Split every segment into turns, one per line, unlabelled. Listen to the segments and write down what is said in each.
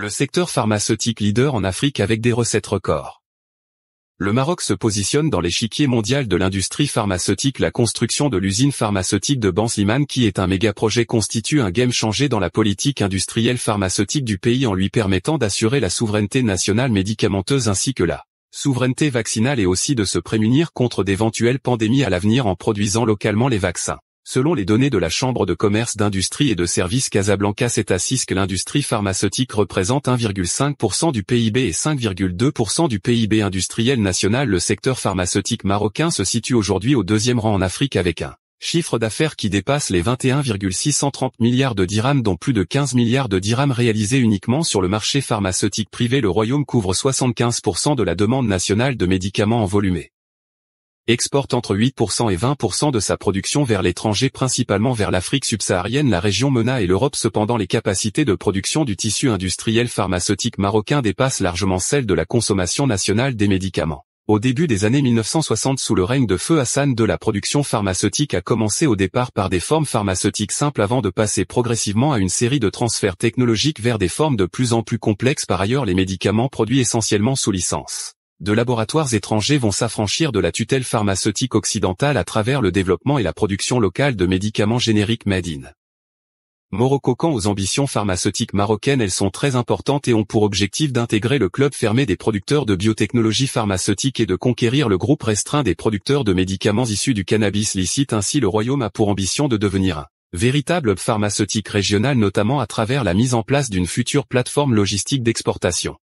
Le secteur pharmaceutique leader en Afrique avec des recettes records. Le Maroc se positionne dans l'échiquier mondial de l'industrie pharmaceutique. La construction de l'usine pharmaceutique de Ban-Slimane, qui est un méga-projet, constitue un game changer dans la politique industrielle pharmaceutique du pays en lui permettant d'assurer la souveraineté nationale médicamenteuse ainsi que la souveraineté vaccinale et aussi de se prémunir contre d'éventuelles pandémies à l'avenir en produisant localement les vaccins. Selon les données de la Chambre de commerce, d'industrie et de services Casablanca, c'est à 6 que l'industrie pharmaceutique représente 1,5% du PIB et 5,2% du PIB industriel national. Le secteur pharmaceutique marocain se situe aujourd'hui au deuxième rang en Afrique avec un chiffre d'affaires qui dépasse les 21,630 milliards de dirhams, dont plus de 15 milliards de dirhams réalisés uniquement sur le marché pharmaceutique privé. Le royaume couvre 75% de la demande nationale de médicaments en volume. Exporte entre 8% et 20% de sa production vers l'étranger, principalement vers l'Afrique subsaharienne, la région MENA et l'Europe. Cependant, les capacités de production du tissu industriel pharmaceutique marocain dépassent largement celles de la consommation nationale des médicaments. Au début des années 1960, sous le règne de Feu Hassan II, la production pharmaceutique a commencé au départ par des formes pharmaceutiques simples avant de passer progressivement à une série de transferts technologiques vers des formes de plus en plus complexes. Par ailleurs, les médicaments produits essentiellement sous licence de laboratoires étrangers vont s'affranchir de la tutelle pharmaceutique occidentale à travers le développement et la production locale de médicaments génériques made in Morocco. Quant aux ambitions pharmaceutiques marocaines, elles sont très importantes et ont pour objectif d'intégrer le club fermé des producteurs de biotechnologie pharmaceutique et de conquérir le groupe restreint des producteurs de médicaments issus du cannabis licite. Ainsi, le royaume a pour ambition de devenir un véritable hub pharmaceutique régional, notamment à travers la mise en place d'une future plateforme logistique d'exportation.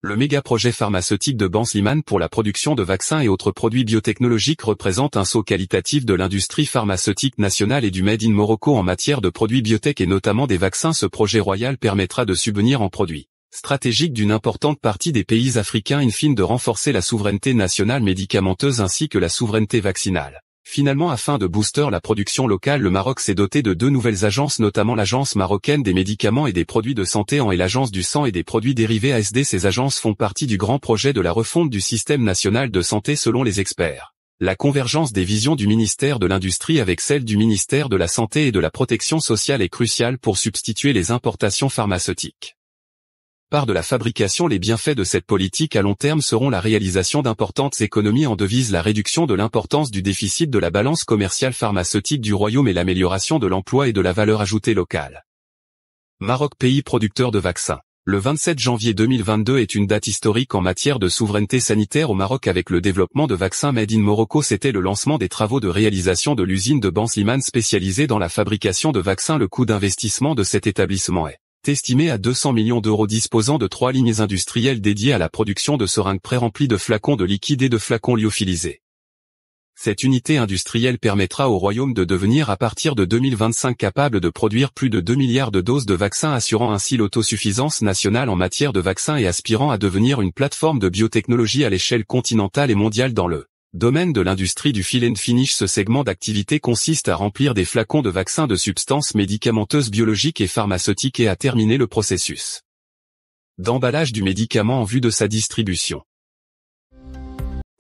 Le méga-projet pharmaceutique de Ban-Slimane pour la production de vaccins et autres produits biotechnologiques représente un saut qualitatif de l'industrie pharmaceutique nationale et du Made in Morocco en matière de produits biotech et notamment des vaccins. Ce projet royal permettra de subvenir en produits stratégiques d'une importante partie des pays africains, in fine de renforcer la souveraineté nationale médicamenteuse ainsi que la souveraineté vaccinale. Finalement, afin de booster la production locale, le Maroc s'est doté de 2 nouvelles agences, notamment l'Agence marocaine des médicaments et des produits de santé et l'Agence du sang et des produits dérivés ASD. Ces agences font partie du grand projet de la refonte du système national de santé. Selon les experts, la convergence des visions du ministère de l'Industrie avec celle du ministère de la Santé et de la Protection sociale est cruciale pour substituer les importations pharmaceutiques. Par de la fabrication, les bienfaits de cette politique à long terme seront la réalisation d'importantes économies en devises, la réduction de l'importance du déficit de la balance commerciale pharmaceutique du royaume et l'amélioration de l'emploi et de la valeur ajoutée locale. Maroc, pays producteur de vaccins. Le 27 janvier 2022 est une date historique en matière de souveraineté sanitaire au Maroc avec le développement de vaccins Made in Morocco. C'était le lancement des travaux de réalisation de l'usine de Ban-Slimane spécialisée dans la fabrication de vaccins. Le coût d'investissement de cet établissement est estimé à 200 millions d'euros, disposant de 3 lignes industrielles dédiées à la production de seringues pré-remplies de flacons de liquide et de flacons lyophilisés. Cette unité industrielle permettra au royaume de devenir à partir de 2025 capable de produire plus de 2 milliards de doses de vaccins, assurant ainsi l'autosuffisance nationale en matière de vaccins et aspirant à devenir une plateforme de biotechnologie à l'échelle continentale et mondiale dans le domaine de l'industrie du fill and finish. Ce segment d'activité consiste à remplir des flacons de vaccins de substances médicamenteuses biologiques et pharmaceutiques et à terminer le processus d'emballage du médicament en vue de sa distribution.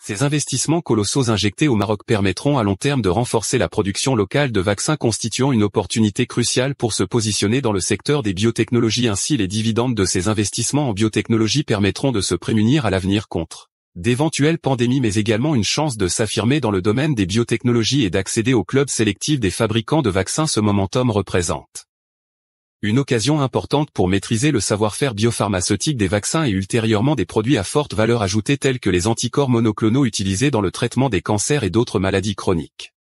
Ces investissements colossaux injectés au Maroc permettront à long terme de renforcer la production locale de vaccins, constituant une opportunité cruciale pour se positionner dans le secteur des biotechnologies. Ainsi, les dividendes de ces investissements en biotechnologie permettront de se prémunir à l'avenir contre d'éventuelles pandémies, mais également une chance de s'affirmer dans le domaine des biotechnologies et d'accéder au club sélectif des fabricants de vaccins. Ce momentum représente une occasion importante pour maîtriser le savoir-faire biopharmaceutique des vaccins et ultérieurement des produits à forte valeur ajoutée tels que les anticorps monoclonaux utilisés dans le traitement des cancers et d'autres maladies chroniques.